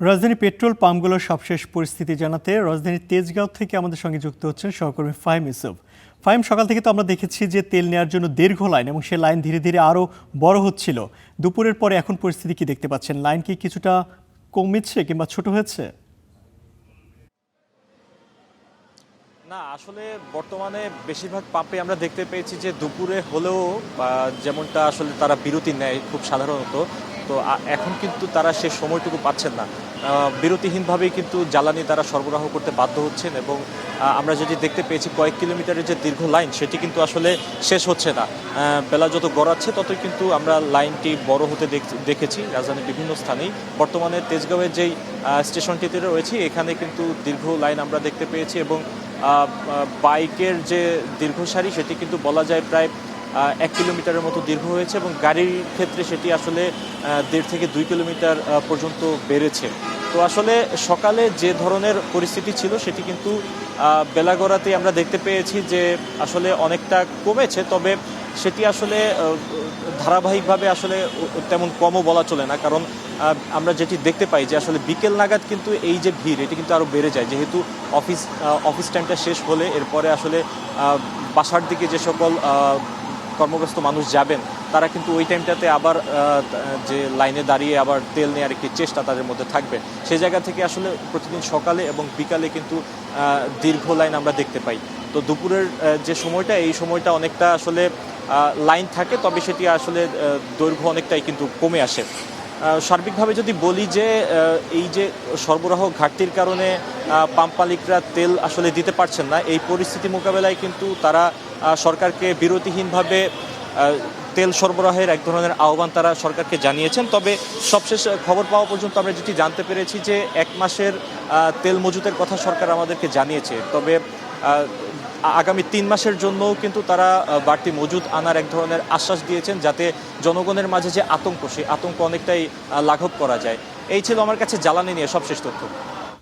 রাজধানী পেট্রোল পাম্পগুলোর সবশেষ পরিস্থিতি জানাতে রাজধানীর তেজগাঁও থেকে আমাদের সঙ্গে যুক্ত হচ্ছেন সহকর্মী ফাহিম ইউসুফ। ফাহিম, সকাল থেকে তো আমরা দেখেছি যে তেল নেওয়ার জন্য দীর্ঘ লাইন এবং সে লাইন ধীরে ধীরে আরও বড় হচ্ছিল। দুপুরের পরে এখন পরিস্থিতি কি দেখতে পাচ্ছেন? লাইন কি কিছুটা কমেছে কিংবা ছোট হয়েছে? না, আসলে বর্তমানে বেশিরভাগ পাম্পে আমরা দেখতে পেয়েছি যে দুপুরে হলেও যেমনটা আসলে তারা বিরতি নেয় খুব সাধারণত। তো এখন কিন্তু তারা সে সময়টুকু পাচ্ছেন না। বিরতিহীনভাবেই কিন্তু জ্বালানি তারা সরবরাহ করতে বাধ্য হচ্ছেন এবং আমরা যেটি দেখতে পেয়েছি কয়েক কিলোমিটারের যে দীর্ঘ লাইন সেটি কিন্তু আসলে শেষ হচ্ছে না। বেলা যত গড়াচ্ছে ততই কিন্তু আমরা লাইনটি বড় হতে দেখেছি রাজধানীর বিভিন্ন স্থানেই। বর্তমানে তেজগাঁওয়ের যেই স্টেশনটিতে রয়েছে এখানে কিন্তু দীর্ঘ লাইন আমরা দেখতে পেয়েছি এবং বাইকের যে দীর্ঘ সারি সেটি কিন্তু বলা যায় প্রায় 1 কিলোমিটারের মতো দীর্ঘ হয়েছে এবং গাড়ির ক্ষেত্রে সেটি আসলে 1.5 থেকে 2 কিলোমিটার পর্যন্ত বেড়েছে। তো আসলে সকালে যে ধরনের পরিস্থিতি ছিল সেটি কিন্তু বেলা গড়াতেই আমরা দেখতে পেয়েছি যে আসলে অনেকটা কমেছে, তবে সেটি আসলে ধারাবাহিকভাবে আসলে তেমন কমও বলা চলে না, কারণ আমরা যেটি দেখতে পাই যে আসলে বিকেল নাগাদ কিন্তু এই যে ভিড় এটি কিন্তু আরও বেড়ে যায়, যেহেতু অফিস টাইমটা শেষ হলে এরপরে আসলে বাসার দিকে যে সকল কর্মব্যস্ত মানুষ যাবেন তারা কিন্তু ওই টাইমটাতে আবার যে লাইনে দাঁড়িয়ে আবার তেল নেওয়ার একটি চেষ্টা তাদের মধ্যে থাকবে। সেই জায়গা থেকে আসলে প্রতিদিন সকালে এবং বিকালে কিন্তু দীর্ঘ লাইন আমরা দেখতে পাই। তো দুপুরের যে সময়টা এই সময়টা অনেকটা আসলে লাইন থাকে, তবে সেটি আসলে দৈর্ঘ্য অনেকটাই কিন্তু কমে আসে। সার্বিকভাবে যদি বলি যে এই যে সরবরাহ ঘাটতির কারণে পাম্প মালিকরা তেল আসলে দিতে পারছেন না, এই পরিস্থিতি মোকাবেলায় কিন্তু তারা সরকারকে বিরতিহীনভাবে তেল সরবরাহের এক ধরনের আহ্বান তারা সরকারকে জানিয়েছেন। তবে সবশেষ খবর পাওয়া পর্যন্ত আমরা যেটি জানতে পেরেছি যে 1 মাসের তেল মজুতের কথা সরকার আমাদেরকে জানিয়েছে, তবে আগামী 3 মাসের জন্যও কিন্তু তারা বাড়তি মজুদ আনার এক ধরনের আশ্বাস দিয়েছেন, যাতে জনগণের মাঝে যে আতঙ্ক সেই আতঙ্ক অনেকটাই লাঘব করা যায়। এই ছিল আমার কাছে জ্বালানি নিয়ে সবশেষ তথ্য।